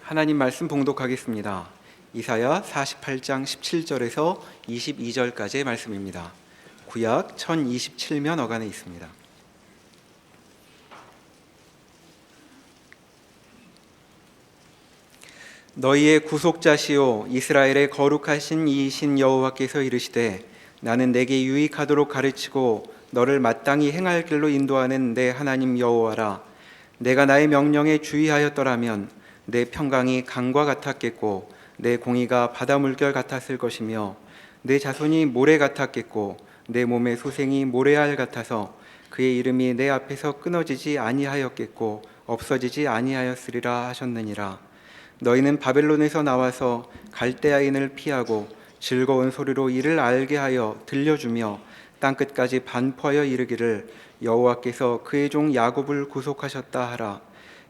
하나님 말씀 봉독하겠습니다. 이사야 48장 17절에서 22절까지의 말씀입니다. 구약 1027면 어간에 있습니다. 너희의 구속자시오 이스라엘의 거룩하신 이이신 여호와께서 이르시되 나는 내게 유익하도록 가르치고 너를 마땅히 행할 길로 인도하는 내 하나님 여호와라. 내가 나의 명령에 주의하였더라면 내 평강이 강과 같았겠고 내 공의가 바다 물결 같았을 것이며 내 자손이 모래 같았겠고 내 몸의 소생이 모래알 같아서 그의 이름이 내 앞에서 끊어지지 아니하였겠고 없어지지 아니하였으리라 하셨느니라. 너희는 바벨론에서 나와서 갈대아인을 피하고 즐거운 소리로 이를 알게 하여 들려주며 땅끝까지 반포하여 이르기를 여호와께서 그의 종 야곱을 구속하셨다 하라.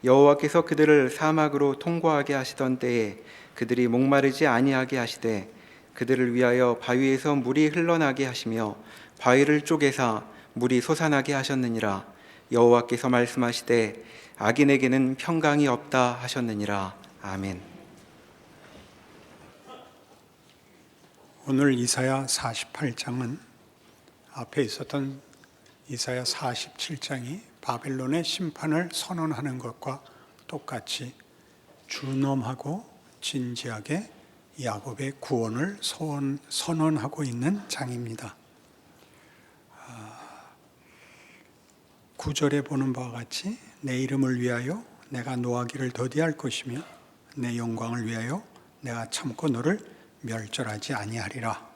여호와께서 그들을 사막으로 통과하게 하시던 때에 그들이 목마르지 아니하게 하시되 그들을 위하여 바위에서 물이 흘러나게 하시며 바위를 쪼개사 물이 솟아나게 하셨느니라. 여호와께서 말씀하시되 악인에게는 평강이 없다 하셨느니라. 아멘. 오늘 이사야 48장은 앞에 있었던 이사야 47장이 바벨론의 심판을 선언하는 것과 똑같이 준엄하고 진지하게 야곱의 구원을 선언하고 있는 장입니다. 9절에 보는 바와 같이 내 이름을 위하여 내가 노하기를 더디할 것이며 내 영광을 위하여 내가 참고 너를 멸절하지 아니하리라.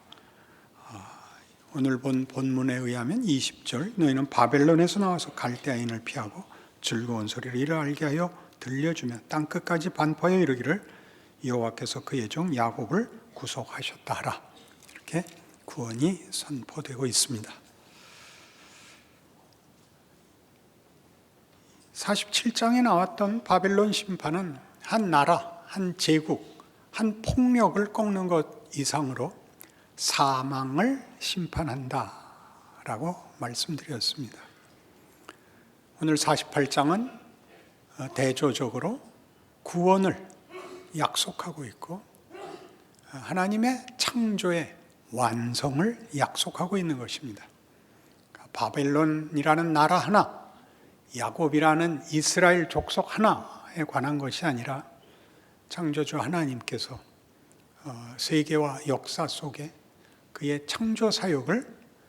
오늘 본 본문에 의하면 20절 너희는 바벨론에서 나와서 갈대아인을 피하고 즐거운 소리를 이를 알게 하여 들려주며 땅끝까지 반포하여 이르기를 여호와께서 그의 종 야곱을 구속하셨다 하라. 이렇게 구원이 선포되고 있습니다. 47장에 나왔던 바벨론 심판은 한 나라, 한 제국, 한 폭력을 꺾는 것 이상으로 사망을 심판한다라고 말씀드렸습니다. 오늘 48장은 대조적으로 구원을 약속하고 있고 하나님의 창조의 완성을 약속하고 있는 것입니다. 바벨론이라는 나라 하나, 야곱이라는 이스라엘 족속 하나에 관한 것이 아니라 창조주 하나님께서 세계와 역사 속에 그의 창조 사역을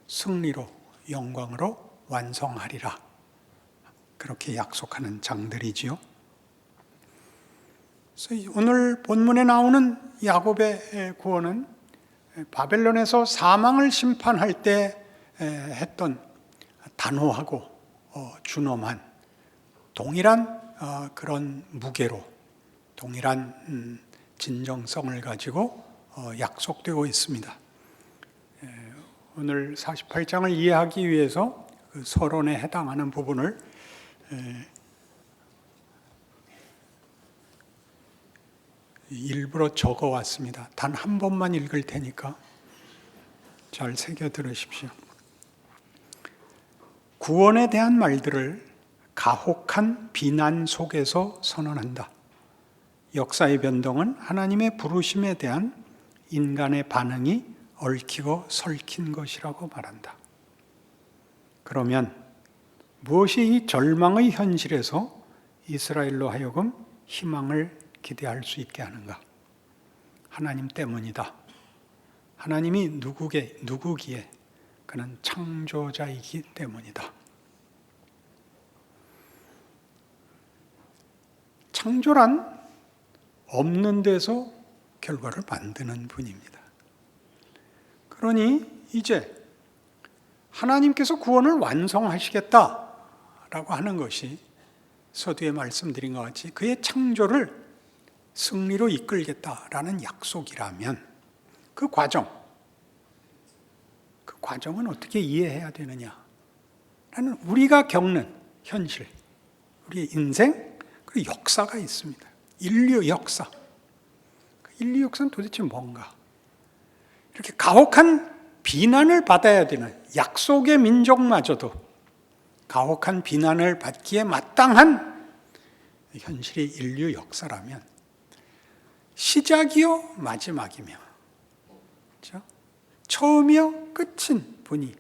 승리로 영광으로 완성하리라. 그렇게 약속하는 장들이지요. 그래서 오늘 본문에 나오는 야곱의 구원은 바벨론에서 사망을 심판할 때 했던 단호하고 준엄한 동일한 그런 무게로 동일한 진정성을 가지고 약속되고 있습니다. 오늘 48장을 이해하기 위해서 그 서론에 해당하는 부분을 일부러 적어왔습니다. 단 한 번만 읽을 테니까 잘 새겨 들으십시오. 구원에 대한 말들을 가혹한 비난 속에서 선언한다. 역사의 변동은 하나님의 부르심에 대한 인간의 반응이 얽히고 설킨 것이라고 말한다. 그러면 무엇이 이 절망의 현실에서 이스라엘로 하여금 희망을 기대할 수 있게 하는가? 하나님 때문이다. 하나님이 누구기에 그는 창조자이기 때문이다. 창조란 없는 데서 결과를 만드는 분입니다. 그러니 이제 하나님께서 구원을 완성하시겠다라고 하는 것이 서두에 말씀드린 것 같이 그의 창조를 승리로 이끌겠다라는 약속이라면 그 과정은 어떻게 이해해야 되느냐? 라는 우리가 겪는 현실, 우리의 인생, 그리고 역사가 있습니다. 인류 역사. 인류 역사는 도대체 뭔가? 이렇게 가혹한 비난을 받아야 되는 약속의 민족마저도 가혹한 비난을 받기에 마땅한 현실이 인류 역사라면 시작이요 마지막이며, 그렇죠? 처음이요 끝인 분이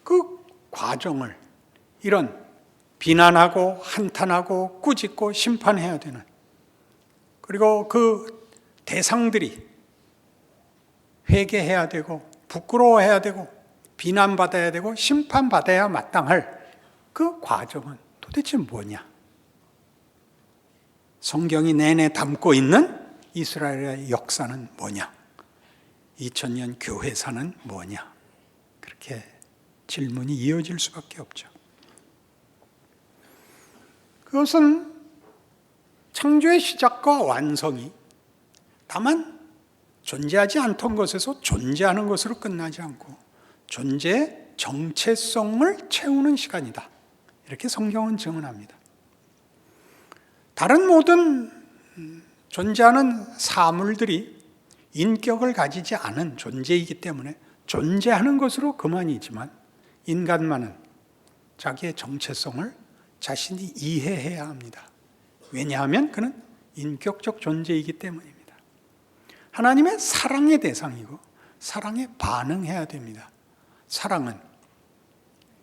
그 과정을 이런 비난하고 한탄하고 꾸짖고 심판해야 되는, 그리고 그 대상들이 회개해야 되고 부끄러워해야 되고 비난받아야 되고 심판받아야 마땅할 그 과정은 도대체 뭐냐? 성경이 내내 담고 있는 이스라엘의 역사는 뭐냐? 2000년 교회사는 뭐냐? 그렇게 질문이 이어질 수밖에 없죠. 그것은 창조의 시작과 완성이 다만 존재하지 않던 것에서 존재하는 것으로 끝나지 않고 존재의 정체성을 채우는 시간이다. 이렇게 성경은 증언합니다. 다른 모든 존재하는 사물들이 인격을 가지지 않은 존재이기 때문에 존재하는 것으로 그만이지만 인간만은 자기의 정체성을 자신이 이해해야 합니다. 왜냐하면 그는 인격적 존재이기 때문입니다. 하나님의 사랑의 대상이고 사랑에 반응해야 됩니다. 사랑은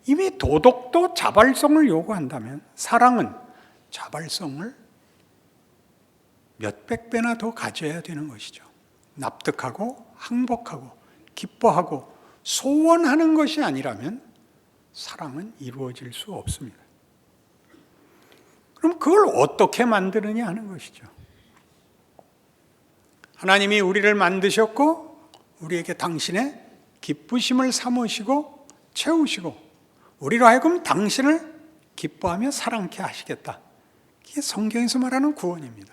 이미 도덕도 자발성을 요구한다면 사랑은 자발성을 몇백 배나 더 가져야 되는 것이죠. 납득하고 항복하고 기뻐하고 소원하는 것이 아니라면 사랑은 이루어질 수 없습니다. 그럼 그걸 어떻게 만드느냐 하는 것이죠. 하나님이 우리를 만드셨고 우리에게 당신의 기쁘심을 삼으시고 채우시고 우리로 하여금 당신을 기뻐하며 사랑케 하시겠다. 이게 성경에서 말하는 구원입니다.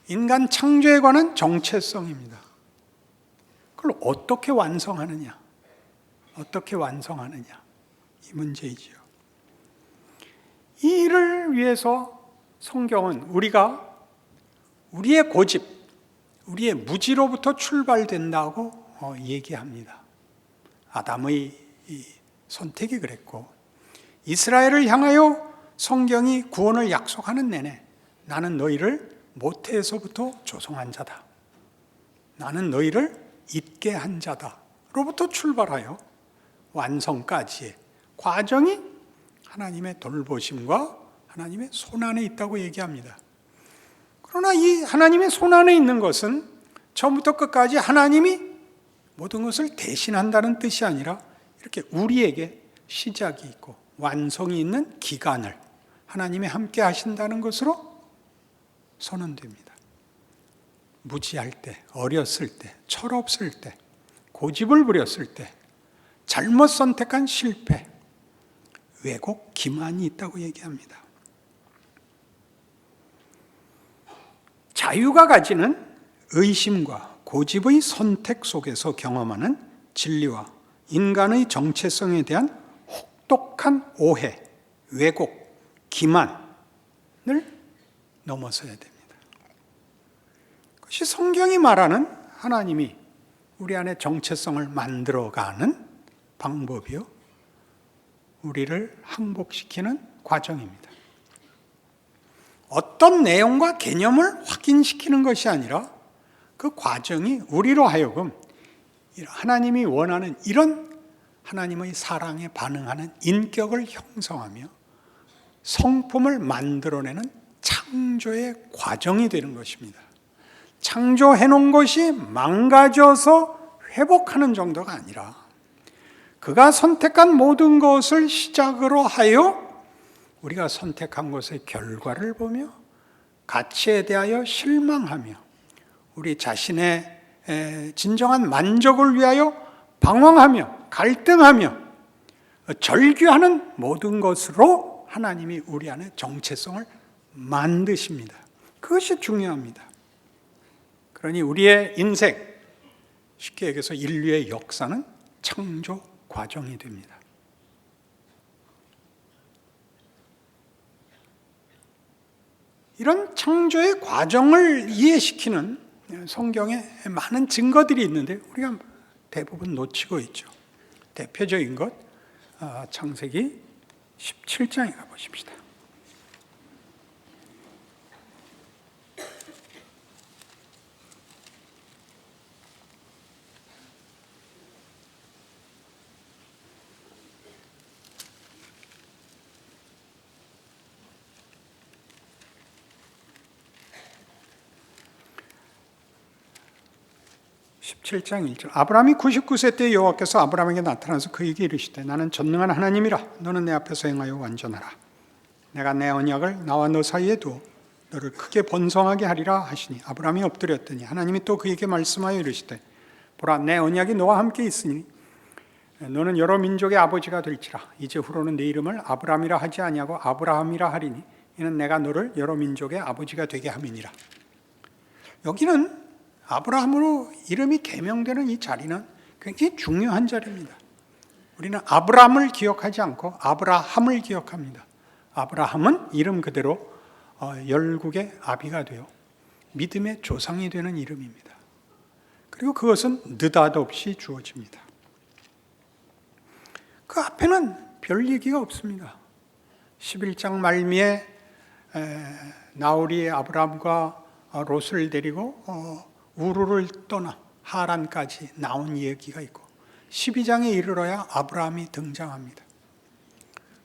인간 창조에 관한 정체성입니다. 그걸 어떻게 완성하느냐? 어떻게 완성하느냐? 이 문제이지요. 이 일을 위해서 성경은 우리가 우리의 고집, 우리의 무지로부터 출발된다고 얘기합니다. 아담의 이 선택이 그랬고 이스라엘을 향하여 성경이 구원을 약속하는 내내 나는 너희를 모태에서부터 조성한 자다. 나는 너희를 있게 한 자다. 로부터 출발하여 완성까지의 과정이 하나님의 돌보심과 하나님의 손안에 있다고 얘기합니다. 그러나 이 하나님의 손안에 있는 것은 처음부터 끝까지 하나님이 모든 것을 대신한다는 뜻이 아니라 이렇게 우리에게 시작이 있고 완성이 있는 기간을 하나님이 함께 하신다는 것으로 선언됩니다. 무지할 때, 어렸을 때, 철없을 때, 고집을 부렸을 때, 잘못 선택한 실패, 왜곡, 기만이 있다고 얘기합니다. 자유가 가지는 의심과 고집의 선택 속에서 경험하는 진리와 인간의 정체성에 대한 혹독한 오해, 왜곡, 기만을 넘어서야 됩니다. 그것이 성경이 말하는 하나님이 우리 안에 정체성을 만들어가는 방법이요, 우리를 항복시키는 과정입니다. 어떤 내용과 개념을 확인시키는 것이 아니라 그 과정이 우리로 하여금 하나님이 원하는 이런 하나님의 사랑에 반응하는 인격을 형성하며 성품을 만들어내는 창조의 과정이 되는 것입니다. 창조해놓은 것이 망가져서 회복하는 정도가 아니라 그가 선택한 모든 것을 시작으로 하여 우리가 선택한 것의 결과를 보며 가치에 대하여 실망하며 우리 자신의 진정한 만족을 위하여 방황하며 갈등하며 절규하는 모든 것으로 하나님이 우리 안에 정체성을 만드십니다. 그것이 중요합니다. 그러니 우리의 인생, 쉽게 얘기해서 인류의 역사는 창조 과정이 됩니다. 이런 창조의 과정을 이해시키는 성경에 많은 증거들이 있는데 우리가 대부분 놓치고 있죠. 대표적인 것, 창세기 17장에 가보십시다. 17장 1절. 아브라함이 99세 때 여호와께서 아브라함에게 나타나서 그에게 이르시되 나는 전능한 하나님이라. 너는 내 앞에서 행하여 완전하라. 내가 내 언약을 나와 너 사이에 두어 너를 크게 번성하게 하리라 하시니 아브라함이 엎드렸더니 하나님이 또 그에게 말씀하여 이르시되 보라 내 언약이 너와 함께 있으니 너는 여러 민족의 아버지가 될지라. 이제 후로는 내 이름을 아브라함이라 하지 아니하고 아브라함이라 하리니 이는 내가 너를 여러 민족의 아버지가 되게 함이니라. 여기는 아브라함으로 이름이 개명되는 이 자리는 굉장히 중요한 자리입니다. 우리는 아브라함을 기억하지 않고 아브라함을 기억합니다. 아브라함은 이름 그대로 열국의 아비가 되어 믿음의 조상이 되는 이름입니다. 그리고 그것은 느닷없이 주어집니다. 그 앞에는 별 얘기가 없습니다. 11장 말미에 나홀이 아브라함과 롯을 데리고 우르를 떠나 하란까지 나온 얘기가 있고 12장에 이르러야 아브라함이 등장합니다.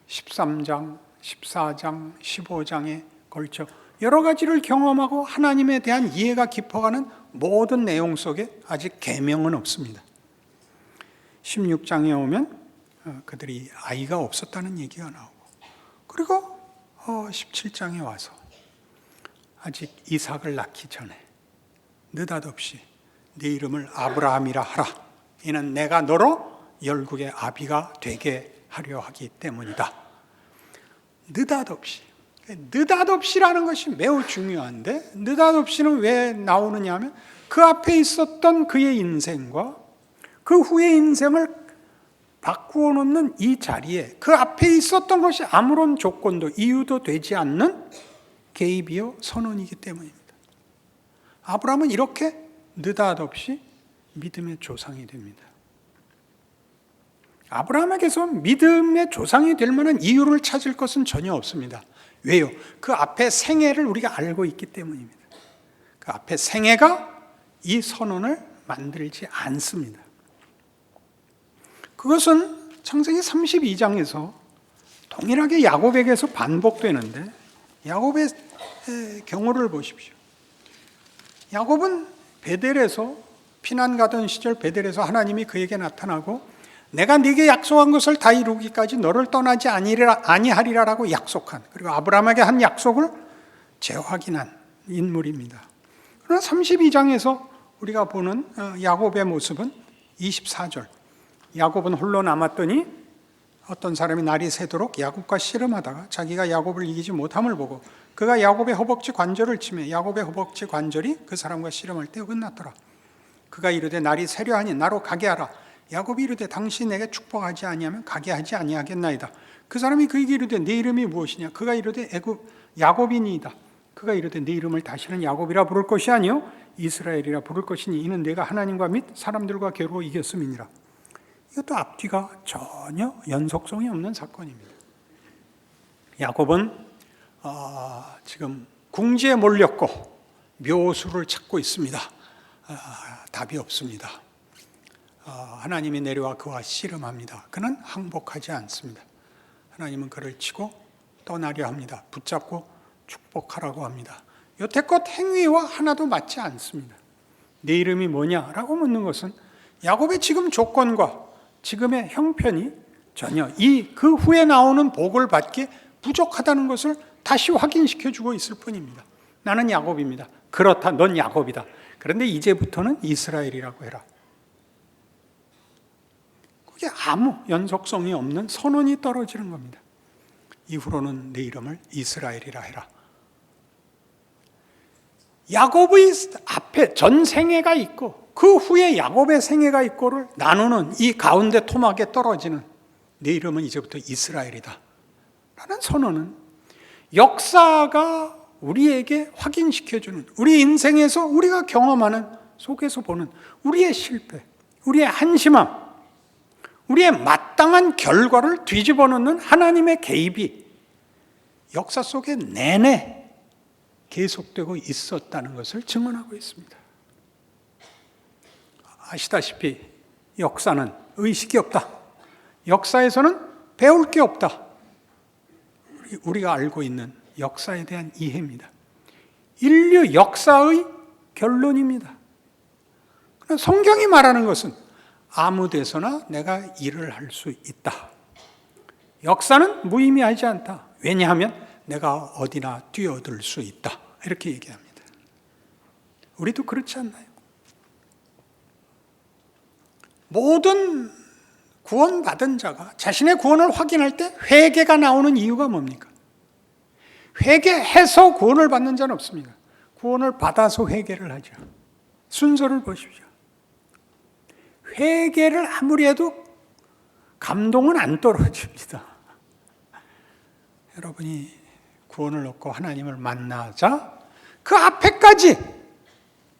13장, 14장, 15장에 걸쳐 여러 가지를 경험하고 하나님에 대한 이해가 깊어가는 모든 내용 속에 아직 계명은 없습니다. 16장에 오면 그들이 아이가 없었다는 얘기가 나오고 그리고 17장에 와서 아직 이삭을 낳기 전에 느닷없이 네 이름을 아브라함이라 하라. 이는 내가 너로 열국의 아비가 되게 하려 하기 때문이다. 느닷없이라는 것이 매우 중요한데 느닷없이는 왜 나오느냐 하면 그 앞에 있었던 그의 인생과 그 후의 인생을 바꾸어 놓는 이 자리에 그 앞에 있었던 것이 아무런 조건도 이유도 되지 않는 개입이요 선언이기 때문입니다. 아브라함은 이렇게 느닷없이 믿음의 조상이 됩니다. 아브라함에게서 믿음의 조상이 될 만한 이유를 찾을 것은 전혀 없습니다. 왜요? 그 앞에 생애를 우리가 알고 있기 때문입니다. 그 앞에 생애가 이 선언을 만들지 않습니다. 그것은 창세기 32장에서 동일하게 야곱에게서 반복되는데 야곱의 경우를 보십시오. 야곱은 베델에서 피난 가던 시절 베델에서 하나님이 그에게 나타나고 내가 네게 약속한 것을 다 이루기까지 너를 떠나지 아니하리라라고 약속한 그리고 아브라함에게 한 약속을 재확인한 인물입니다. 그러나 32장에서 우리가 보는 야곱의 모습은 24절 야곱은 홀로 남았더니 어떤 사람이 날이 새도록 야곱과 씨름하다가 자기가 야곱을 이기지 못함을 보고 그가 야곱의 허벅지 관절을 치매 야곱의 허벅지 관절이 그 사람과 씨름할 때 끝났더라. 그가 이르되 날이 새려하니 나로 가게 하라. 야곱이 이르되 당신이 내게 축복하지 아니하면 가게 하지 아니하겠나이다. 그 사람이 그에게 이르되 네 이름이 무엇이냐. 그가 이르되 야곱이니이다. 그가 이르되 네 이름을 다시는 야곱이라 부를 것이 아니요 이스라엘이라 부를 것이니 이는 내가 하나님과 및 사람들과 겨루어 이겼음이니라. 이것도 앞뒤가 전혀 연속성이 없는 사건입니다. 야곱은 지금 궁지에 몰렸고 묘수를 찾고 있습니다. 답이 없습니다. 하나님이 내려와 그와 씨름합니다. 그는 항복하지 않습니다. 하나님은 그를 치고 떠나려 합니다. 붙잡고 축복하라고 합니다. 여태껏 행위와 하나도 맞지 않습니다. 내 이름이 뭐냐라고 묻는 것은 야곱의 지금 조건과 지금의 형편이 전혀 그 후에 나오는 복을 받기에 부족하다는 것을 다시 확인시켜주고 있을 뿐입니다. 나는 야곱입니다. 그렇다, 넌 야곱이다. 그런데 이제부터는 이스라엘이라고 해라. 그게 아무 연속성이 없는 선언이 떨어지는 겁니다. 이후로는 내 이름을 이스라엘이라 해라. 야곱의 앞에 전 생애가 있고 그 후에 야곱의 생애가 있고를 나누는 이 가운데 토막에 떨어지는 내 이름은 이제부터 이스라엘이다 라는 선언은 역사가 우리에게 확인시켜주는 우리 인생에서 우리가 경험하는 속에서 보는 우리의 실패, 우리의 한심함, 우리의 마땅한 결과를 뒤집어 놓는 하나님의 개입이 역사 속에 내내 계속되고 있었다는 것을 증언하고 있습니다. 아시다시피 역사는 의식이 없다. 역사에서는 배울 게 없다. 우리가 알고 있는 역사에 대한 이해입니다. 인류 역사의 결론입니다. 성경이 말하는 것은 아무 데서나 내가 일을 할 수 있다. 역사는 무의미하지 않다. 왜냐하면 내가 어디나 뛰어들 수 있다. 이렇게 얘기합니다. 우리도 그렇지 않나요? 모든 구원받은 자가 자신의 구원을 확인할 때 회개가 나오는 이유가 뭡니까? 회개해서 구원을 받는 자는 없습니까? 구원을 받아서 회개를 하죠. 순서를 보십시오. 회개를 아무리 해도 감동은 안 떨어집니다. 여러분이 구원을 얻고 하나님을 만나자 그 앞에까지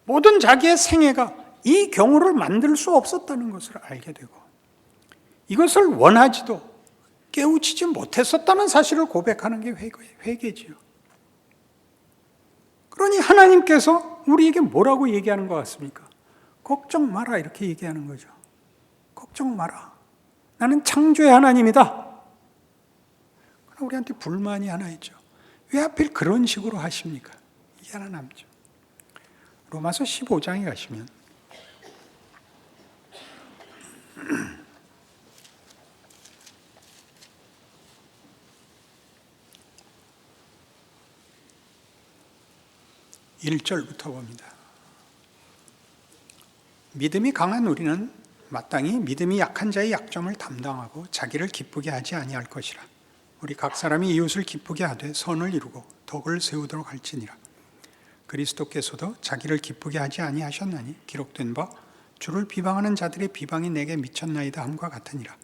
모든 자기의 생애가 이 경우를 만들 수 없었다는 것을 알게 되고 이것을 원하지도 깨우치지 못했었다는 사실을 고백하는 게 회개지요. 그러니 하나님께서 우리에게 뭐라고 얘기하는 것 같습니까? 걱정 마라 이렇게 얘기하는 거죠. 걱정 마라. 나는 창조의 하나님이다. 그러나 우리한테 불만이 하나 있죠. 왜 하필 그런 식으로 하십니까? 이게 하나 남죠. 로마서 15장에 가시면 1절부터 봅니다. 믿음이 강한 우리는 마땅히 믿음이 약한 자의 약점을 담당하고 자기를 기쁘게 하지 아니할 것이라. 우리 각 사람이 이웃을 기쁘게 하되 선을 이루고 덕을 세우도록 할지니라. 그리스도께서도 자기를 기쁘게 하지 아니하셨나니 기록된 바 주를 비방하는 자들의 비방이 내게 미쳤나이다 함과 같으니라.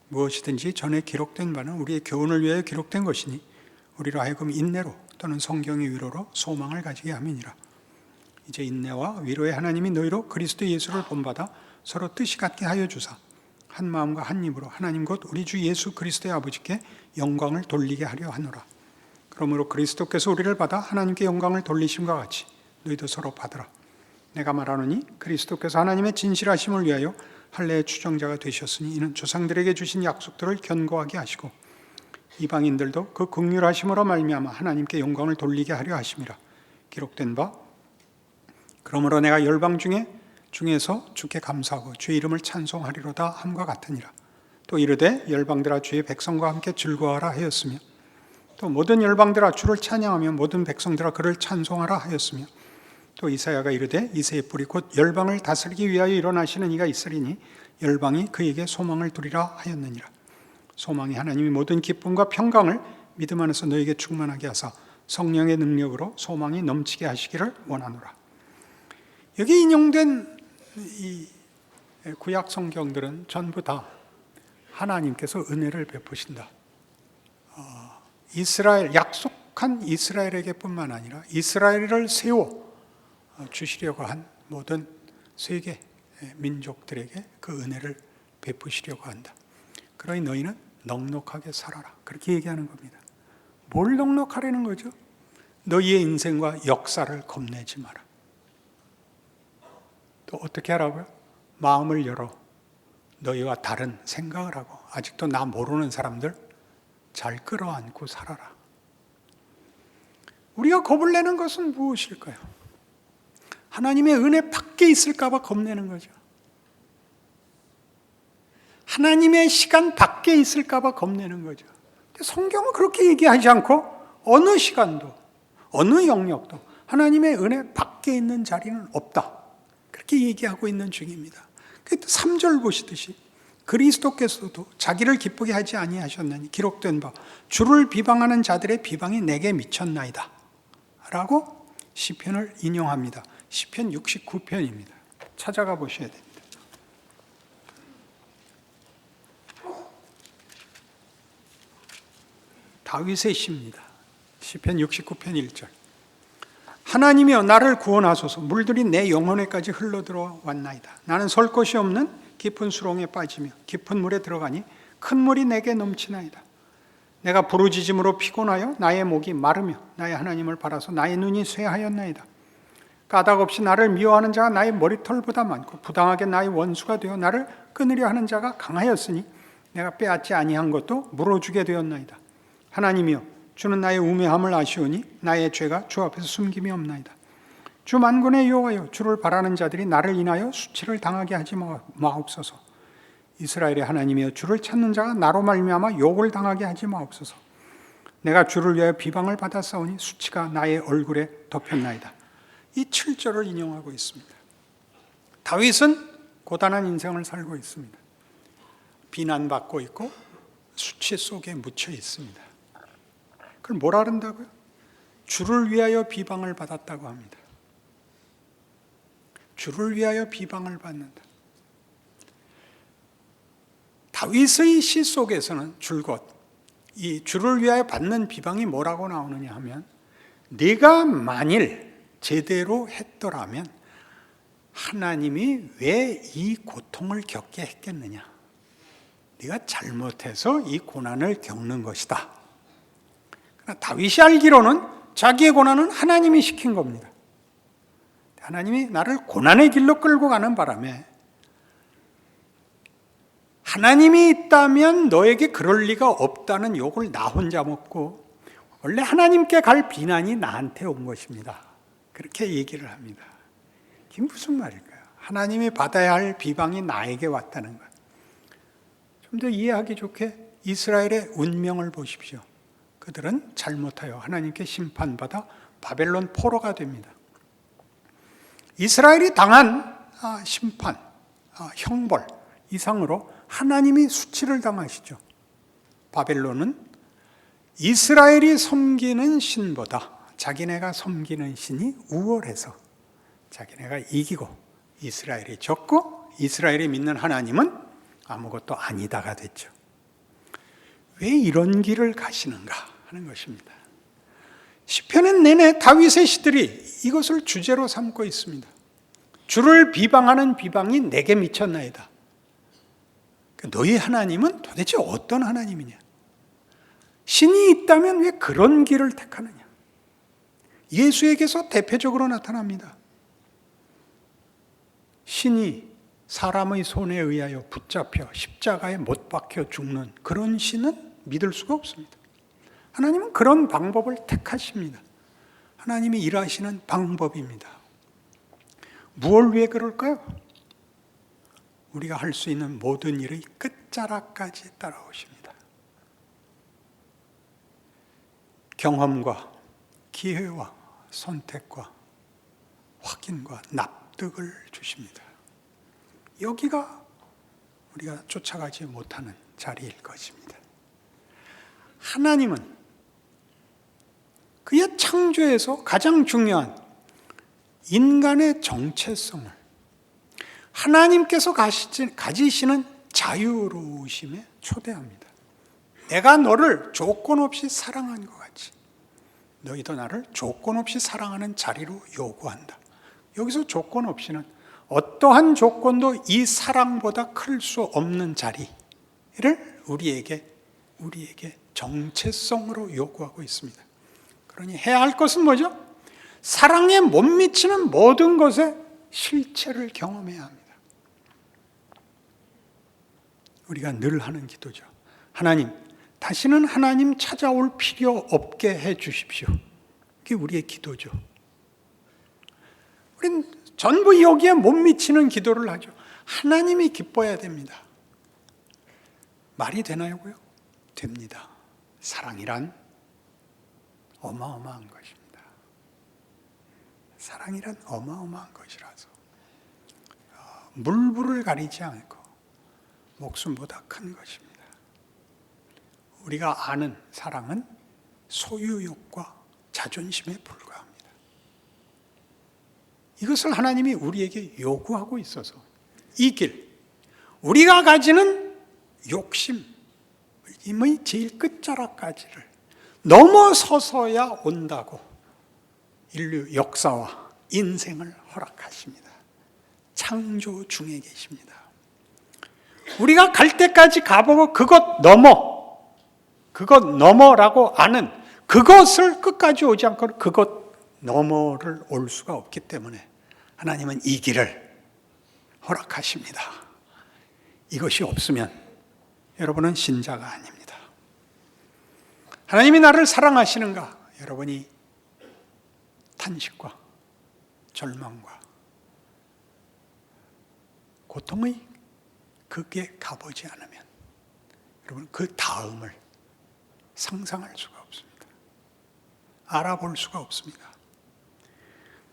무엇이든지 전에 기록된 바는 우리의 교훈을 위하여 기록된 것이니 우리로 하여금 인내로 또는 성경의 위로로 소망을 가지게 함이니라. 이제 인내와 위로의 하나님이 너희로 그리스도 예수를 본받아 서로 뜻이 같게 하여 주사 한 마음과 한 입으로 하나님 곧 우리 주 예수 그리스도의 아버지께 영광을 돌리게 하려 하노라. 그러므로 그리스도께서 우리를 받아 하나님께 영광을 돌리심과 같이 너희도 서로 받으라. 내가 말하노니 그리스도께서 하나님의 진실하심을 위하여 할례의 추정자가 되셨으니 이는 조상들에게 주신 약속들을 견고하게 하시고 이방인들도 그 긍휼하심으로 말미암아 하나님께 영광을 돌리게 하려 하심이라. 기록된 바 그러므로 내가 열방 중에서 주께 감사하고 주의 이름을 찬송하리로다 함과 같으니라. 또 이르되 열방들아 주의 백성과 함께 즐거워하라 하였으며 또 모든 열방들아 주를 찬양하며 모든 백성들아 그를 찬송하라 하였으며 또 이사야가 이르되 이새의 뿌리 곧 열방을 다스리기 위하여 일어나시는 이가 있으리니 열방이 그에게 소망을 두리라 하였느니라. 소망이 하나님이 모든 기쁨과 평강을 믿음 안에서 너에게 충만하게 하사 성령의 능력으로 소망이 넘치게 하시기를 원하노라. 여기 인용된 이 구약 성경들은 전부 다 하나님께서 은혜를 베푸신다. 이스라엘, 약속한 이스라엘에게뿐만 아니라 이스라엘을 세워 주시려고 한 모든 세계 민족들에게 그 은혜를 베푸시려고 한다. 그러니 너희는 넉넉하게 살아라. 그렇게 얘기하는 겁니다. 뭘 넉넉하라는 거죠? 너희의 인생과 역사를 겁내지 마라. 또 어떻게 하라고요? 마음을 열어 너희와 다른 생각을 하고 아직도 나 모르는 사람들 잘 끌어안고 살아라. 우리가 겁을 내는 것은 무엇일까요? 하나님의 은혜 밖에 있을까 봐 겁내는 거죠. 하나님의 시간 밖에 있을까 봐 겁내는 거죠. 성경은 그렇게 얘기하지 않고 어느 시간도 어느 영역도 하나님의 은혜 밖에 있는 자리는 없다. 그렇게 얘기하고 있는 중입니다. 3절 보시듯이 그리스도께서도 자기를 기쁘게 하지 아니하셨나니 기록된 바 주를 비방하는 자들의 비방이 내게 미쳤나이다 라고 시편을 인용합니다. 시편 69편입니다. 찾아가 보셔야 됩니다. 다윗의 시입니다. 시편 69편 1절. 하나님이여 나를 구원하소서. 물들이 내 영혼에까지 흘러들어 왔나이다. 나는 설 곳이 없는 깊은 수렁에 빠지며 깊은 물에 들어가니 큰 물이 내게 넘치나이다. 내가 부르짖음으로 피곤하여 나의 목이 마르며 나의 하나님을 바라서 나의 눈이 쇠하였나이다. 까닭없이 나를 미워하는 자가 나의 머리털보다 많고 부당하게 나의 원수가 되어 나를 끊으려 하는 자가 강하였으니 내가 빼앗지 아니한 것도 물어주게 되었나이다. 하나님이여 주는 나의 우매함을 아시오니 나의 죄가 주 앞에서 숨김이 없나이다. 주 만군의 여호와여, 주를 바라는 자들이 나를 인하여 수치를 당하게 하지 마옵소서. 이스라엘의 하나님이여, 주를 찾는 자가 나로 말미암아 욕을 당하게 하지 마옵소서. 내가 주를 위하여 비방을 받았사오니 수치가 나의 얼굴에 덮였나이다. 이 7절을 인용하고 있습니다. 다윗은 고단한 인생을 살고 있습니다. 비난받고 있고 수치 속에 묻혀 있습니다. 그걸 뭐라 그런다고요? 주를 위하여 비방을 받았다고 합니다. 주를 위하여 비방을 받는다. 다윗의 시 속에서는 줄곧 이 주를 위하여 받는 비방이 뭐라고 나오느냐 하면, 네가 만일 제대로 했더라면 하나님이 왜 이 고통을 겪게 했겠느냐? 네가 잘못해서 이 고난을 겪는 것이다. 그러나 다윗이 알기로는 자기의 고난은 하나님이 시킨 겁니다. 하나님이 나를 고난의 길로 끌고 가는 바람에, 하나님이 있다면 너에게 그럴 리가 없다는 욕을 나 혼자 먹고 원래 하나님께 갈 비난이 나한테 온 것입니다. 그렇게 얘기를 합니다. 이게 무슨 말일까요? 하나님이 받아야 할 비방이 나에게 왔다는 것. 좀 더 이해하기 좋게 이스라엘의 운명을 보십시오. 그들은 잘못하여 하나님께 심판받아 바벨론 포로가 됩니다. 이스라엘이 당한 심판, 형벌 이상으로 하나님이 수치를 당하시죠. 바벨론은 이스라엘이 섬기는 신보다 자기네가 섬기는 신이 우월해서 자기네가 이기고 이스라엘이 졌고, 이스라엘이 믿는 하나님은 아무것도 아니다가 됐죠. 왜 이런 길을 가시는가 하는 것입니다. 시편은 내내 다윗의 시들이 이것을 주제로 삼고 있습니다. 주를 비방하는 비방이 내게 미쳤나이다. 너희 하나님은 도대체 어떤 하나님이냐? 신이 있다면 왜 그런 길을 택하느냐? 예수에게서 대표적으로 나타납니다. 신이 사람의 손에 의하여 붙잡혀 십자가에 못 박혀 죽는 그런 신은 믿을 수가 없습니다. 하나님은 그런 방법을 택하십니다. 하나님이 일하시는 방법입니다. 무엇을 위해 그럴까요? 우리가 할 수 있는 모든 일의 끝자락까지 따라오십니다. 경험과 기회와 선택과 확인과 납득을 주십니다. 여기가 우리가 쫓아가지 못하는 자리일 것입니다. 하나님은 그의 창조에서 가장 중요한 인간의 정체성을 하나님께서 가지시는 자유로우심에 초대합니다. 내가 너를 조건 없이 사랑한 것 같이 너희도 나를 조건 없이 사랑하는 자리로 요구한다. 여기서 조건 없이는 어떠한 조건도 이 사랑보다 클 수 없는 자리를 우리에게 정체성으로 요구하고 있습니다. 그러니 해야 할 것은 뭐죠? 사랑에 못 미치는 모든 것의 실체를 경험해야 합니다. 우리가 늘 하는 기도죠. 하나님, 다시는 하나님 찾아올 필요 없게 해 주십시오. 그게 우리의 기도죠. 우린 전부 여기에 못 미치는 기도를 하죠. 하나님이 기뻐야 됩니다. 말이 되나요고요? 됩니다. 사랑이란 어마어마한 것입니다. 사랑이란 어마어마한 것이라서 물불을 가리지 않고 목숨보다 큰 것입니다. 우리가 아는 사랑은 소유욕과 자존심에 불과합니다. 이것을 하나님이 우리에게 요구하고 있어서 이 길, 우리가 가지는 욕심의 제일 끝자락까지를 넘어서서야 온다고 인류 역사와 인생을 허락하십니다. 창조 중에 계십니다. 우리가 갈 때까지 가보고 그것 넘어라고 아는 그것을 끝까지 오지 않고 그것 너머를 올 수가 없기 때문에 하나님은 이 길을 허락하십니다. 이것이 없으면 여러분은 신자가 아닙니다. 하나님이 나를 사랑하시는가? 여러분이 탄식과 절망과 고통의 극에 가보지 않으면 여러분 그 다음을 상상할 수가 없습니다. 알아볼 수가 없습니다.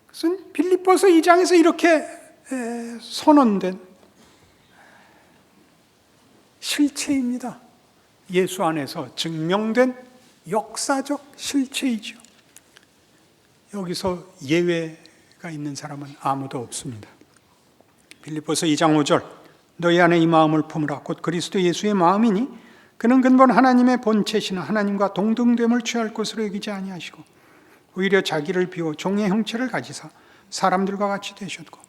그것은 빌립보서 2장에서 이렇게 선언된 실체입니다. 예수 안에서 증명된 역사적 실체이죠. 여기서 예외가 있는 사람은 아무도 없습니다. 빌립보서 2장 5절 너희 안에 이 마음을 품으라 곧 그리스도 예수의 마음이니 그는 근본 하나님의 본체시나 하나님과 동등됨을 취할 것으로 여기지 아니하시고 오히려 자기를 비워 종의 형체를 가지사 사람들과 같이 되셨고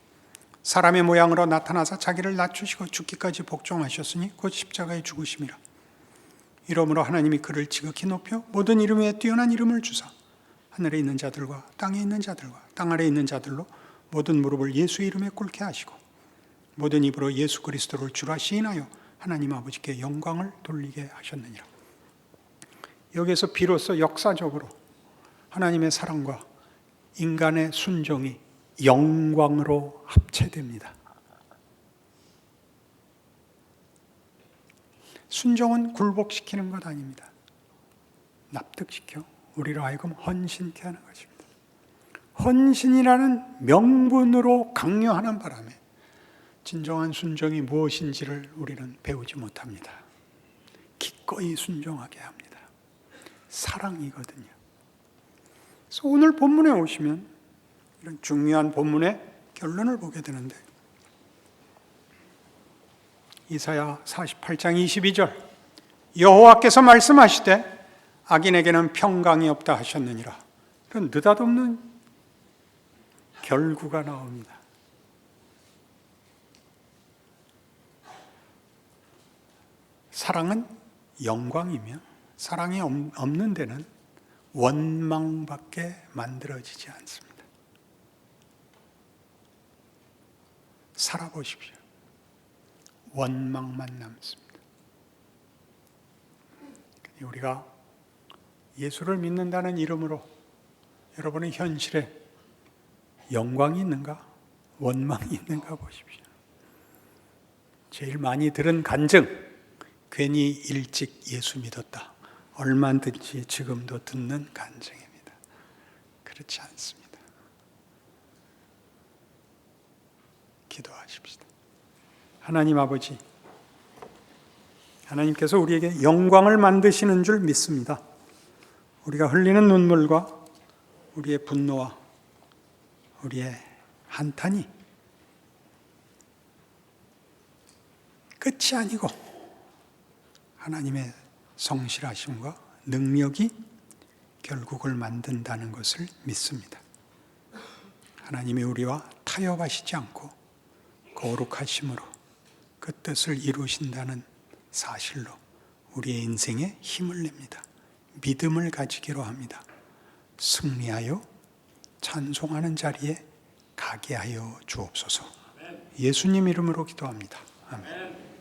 사람의 모양으로 나타나사 자기를 낮추시고 죽기까지 복종하셨으니 곧 십자가에 죽으심이라. 이러므로 하나님이 그를 지극히 높여 모든 이름 위에 뛰어난 이름을 주사 하늘에 있는 자들과 땅에 있는 자들과 땅 아래에 있는 자들로 모든 무릎을 예수 이름에 꿇게 하시고 모든 입으로 예수 그리스도를 주라 시인하여 하나님 아버지께 영광을 돌리게 하셨느니라. 여기에서 비로소 역사적으로 하나님의 사랑과 인간의 순종이 영광으로 합체됩니다. 순종은 굴복시키는 것 아닙니다. 납득시켜 우리로 하여금 헌신케 하는 것입니다. 헌신이라는 명분으로 강요하는 바람에 진정한 순종이 무엇인지를 우리는 배우지 못합니다. 기꺼이 순종하게 합니다. 사랑이거든요. 그래서 오늘 본문에 오시면 이런 중요한 본문의 결론을 보게 되는데 이사야 48장 22절 여호와께서 말씀하시되 악인에게는 평강이 없다 하셨느니라. 이런 느닷없는 결구가 나옵니다. 사랑은 영광이며 사랑이 없는 데는 원망밖에 만들어지지 않습니다. 살아보십시오. 원망만 남습니다. 우리가 예수를 믿는다는 이름으로 여러분의 현실에 영광이 있는가? 원망이 있는가 보십시오. 제일 많이 들은 간증, 괜히 일찍 예수 믿었다. 얼마든지 지금도 듣는 간증입니다. 그렇지 않습니다. 기도하십시다. 하나님 아버지, 하나님께서 우리에게 영광을 만드시는 줄 믿습니다. 우리가 흘리는 눈물과 우리의 분노와 우리의 한탄이 끝이 아니고 하나님의 성실하심과 능력이 결국을 만든다는 것을 믿습니다. 하나님이 우리와 타협하시지 않고 거룩하심으로 그 뜻을 이루신다는 사실로 우리의 인생에 힘을 냅니다. 믿음을 가지기로 합니다. 승리하여 찬송하는 자리에 가게 하여 주옵소서. 예수님 이름으로 기도합니다. 아멘.